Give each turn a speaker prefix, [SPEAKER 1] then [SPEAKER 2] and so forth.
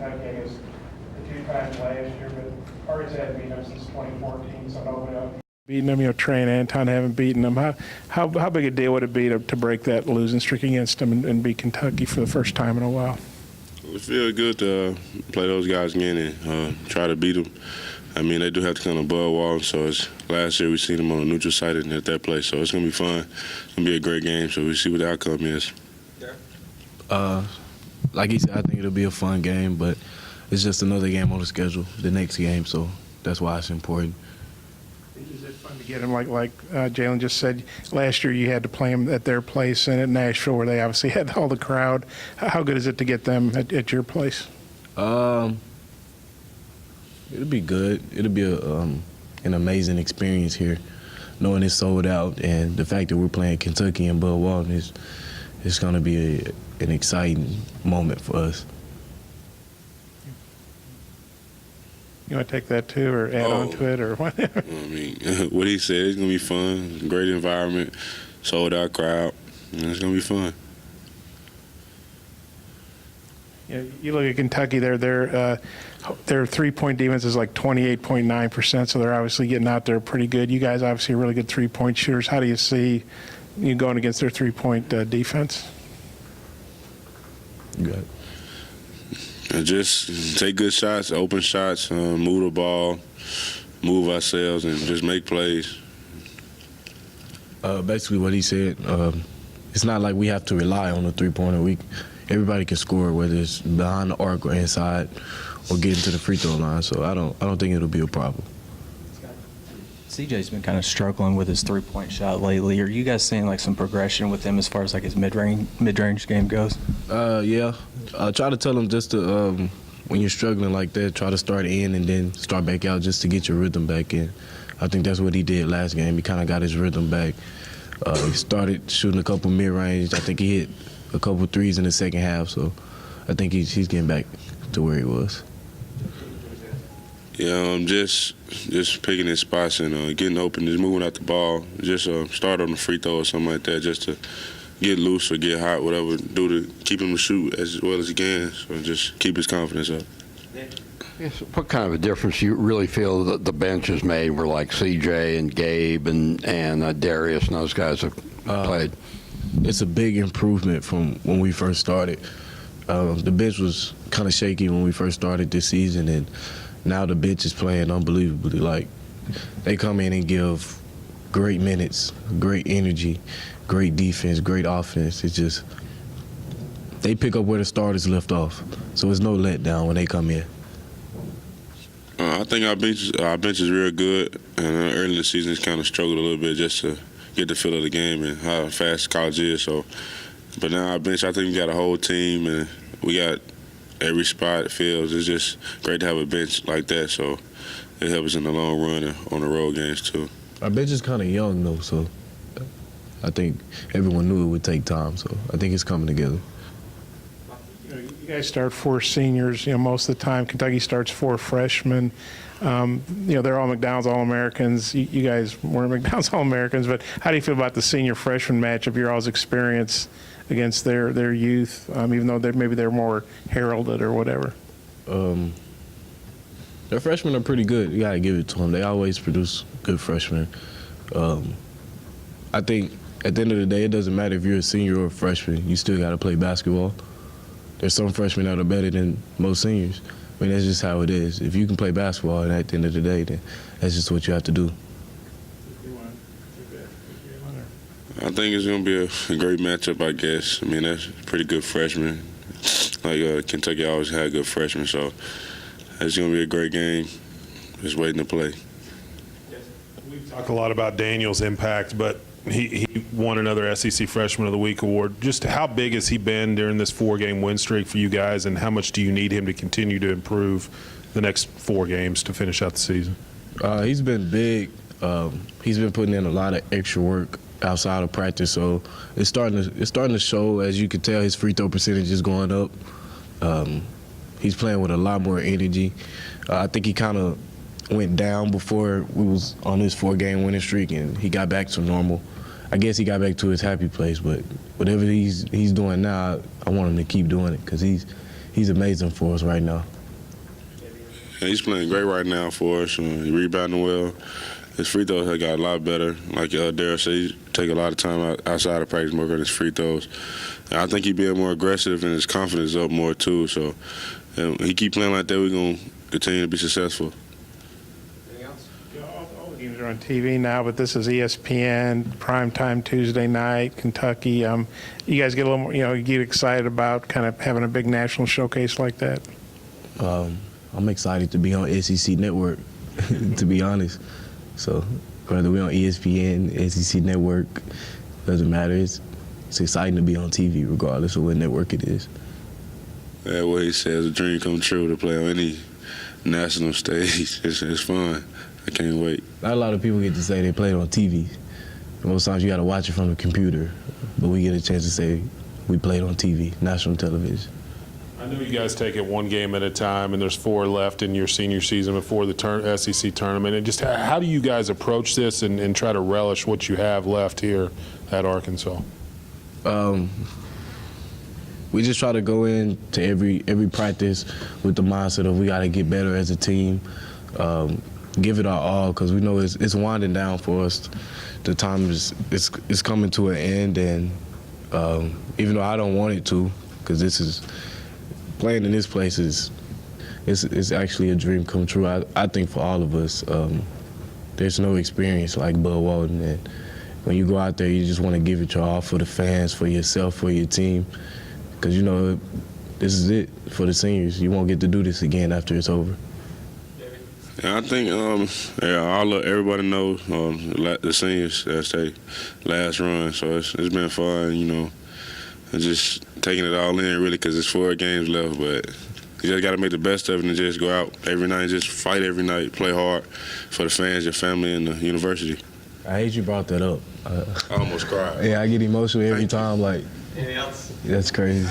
[SPEAKER 1] Kentucky, I guess, the 2 times last year, but Hogs hadn't beaten them since 2014, so nobody else. Beating them, Trey and Anton haven't beaten them. How big a deal would it be to break that losing streak against them and beat Kentucky for the first time in a while?
[SPEAKER 2] It feels good to play those guys again and try to beat them. I mean, they do have to come above wall, so last year we seen them on a neutral site at that place, so it's going to be fun. It's going to be a great game, so we'll see what the outcome is.
[SPEAKER 3] Like he said, I think it'll be a fun game, but it's just another game on the schedule, the next game, so that's why it's important.
[SPEAKER 1] Is it fun to get him, like Jaylen just said, last year you had to play them at their place and at Nashville where they obviously had all the crowd. How good is it to get them at your place?
[SPEAKER 3] It'll be good. It'll be an amazing experience here, knowing it's sold out, and the fact that we're playing Kentucky and Bud Walton is going to be an exciting moment for us.
[SPEAKER 1] You want to take that too, or add on to it, or whatever?
[SPEAKER 2] I mean, what he said, it's going to be fun, great environment, sold out crowd, and it's going to be fun.
[SPEAKER 1] Yeah, you look at Kentucky, their 3-point defense is like 28.9%, so they're obviously getting out there pretty good. You guys obviously are really good 3-point shooters. How do you see you going against their 3-point defense?
[SPEAKER 3] You got it.
[SPEAKER 2] Just take good shots, open shots, move the ball, move ourselves, and just make plays.
[SPEAKER 3] Basically what he said, it's not like we have to rely on the 3-pointer. Everybody can score, whether it's behind the arc or inside or getting to the free throw line. So I don't think it'll be a problem.
[SPEAKER 4] CJ's been kind of struggling with his 3-point shot lately. Are you guys seeing like some progression with him as far as like his mid-range game goes?
[SPEAKER 3] Yeah. I try to tell him just to when you're struggling like that, try to start in and then start back out just to get your rhythm back in. I think that's what he did last game. He kind of got his rhythm back. He started shooting a couple mid-range. I think he hit a couple threes in the second half, so I think he's getting back to where he was.
[SPEAKER 2] Yeah, just picking his spots and getting open, just moving out the ball. Just start on the free throw or something like that, just to get loose or get hot, whatever, do to keep him to shoot as well as he can. So just keep his confidence up.
[SPEAKER 5] Yes, what kind of a difference do you really feel that the bench has made where like CJ and Gabe and Darius and those guys have played?
[SPEAKER 3] It's a big improvement from when we first started. The bench was kind of shaky when we first started this season, and now the bench is playing unbelievably. Like, they come in and give great minutes, great energy, great defense, great offense. It's just they pick up where the starters left off, so it's no letdown when they come in.
[SPEAKER 2] I think our bench is real good, and early in the season it's kind of struggled a little bit just to get the feel of the game and how fast college is. So, but now our bench, I think we got a whole team and we got every spot it feels. It's just great to have a bench like that. So it helps us in the long run and on the road games too.
[SPEAKER 3] Our bench is kind of young though, so I think everyone knew it would take time. So I think it's coming together.
[SPEAKER 1] You guys start 4 seniors, most of the time. Kentucky starts 4 freshmen. They're all McDonald's All-Americans. You guys weren't McDonald's All-Americans, but how do you feel about the senior-freshman matchup, your all's experience against their youth, even though maybe they're more heralded or whatever?
[SPEAKER 3] Their freshmen are pretty good. You got to give it to them. They always produce good freshmen. I think at the end of the day, it doesn't matter if you're a senior or a freshman. You still got to play basketball. There's some freshmen that are better than most seniors. I mean, that's just how it is. If you can play basketball, and at the end of the day, then that's just what you have to do.
[SPEAKER 2] I think it's going to be a great matchup, I guess. I mean, that's pretty good freshmen. Like Kentucky always had good freshmen, so it's going to be a great game. Just waiting to play.
[SPEAKER 6] We've talked a lot about Daniel's impact, but he won another SEC Freshman of the Week award. Just how big has he been during this 4-game win streak for you guys, and how much do you need him to continue to improve the next 4 games to finish out the season?
[SPEAKER 3] He's been big. He's been putting in a lot of extra work outside of practice, so it's starting to show. As you can tell, his free throw percentage is going up. He's playing with a lot more energy. I think he kind of went down before we was on this 4-game winning streak, and he got back to normal. I guess he got back to his happy place, but whatever he's doing now, I want him to keep doing it because he's amazing for us right now.
[SPEAKER 2] And he's playing great right now for us. He's rebounding well. His free throws have got a lot better. Like Daryl said, he take a lot of time outside of practice working on his free throws. And I think he's being more aggressive and his confidence up more too. So he keep playing like that, we're going to continue to be successful.
[SPEAKER 1] All the games are on TV now, but this is ESPN, primetime Tuesday night, Kentucky. You guys get a little more, you get excited about kind of having a big national showcase like that?
[SPEAKER 3] I'm excited to be on SEC Network, to be honest. So whether we're on ESPN, SEC Network, doesn't matter. It's exciting to be on TV regardless of what network it is.
[SPEAKER 2] Yeah, what he says, a dream come true to play on any national stage. It's fun. I can't wait.
[SPEAKER 3] Not a lot of people get to say they played on TV. Most times you got to watch it from the computer, but we get a chance to say we played on TV, national television.
[SPEAKER 6] I know you guys take it one game at a time, and there's 4 left in your senior season before the SEC tournament. And just how do you guys approach this and try to relish what you have left here at Arkansas?
[SPEAKER 3] We just try to go into every practice with the mindset of we got to get better as a team, give it our all, because we know it's winding down for us. The time is coming to an end, and even though I don't want it to, because playing in this place is actually a dream come true. I think for all of us, there's no experience like Bud Walton, and when you go out there, you just want to give it your all for the fans, for yourself, for your team, because this is it for the seniors. You won't get to do this again after it's over.
[SPEAKER 2] Yeah, I think everybody knows the seniors, that's their last run, so it's been fun, and just taking it all in, really, because it's 4 games left. But you just got to make the best of it and just go out every night and just fight every night, play hard for the fans, your family, and the university.
[SPEAKER 3] I hate you brought that up.
[SPEAKER 2] I almost cried.
[SPEAKER 3] Yeah, I get emotional every time. Like,
[SPEAKER 7] Anything else?
[SPEAKER 3] that's crazy.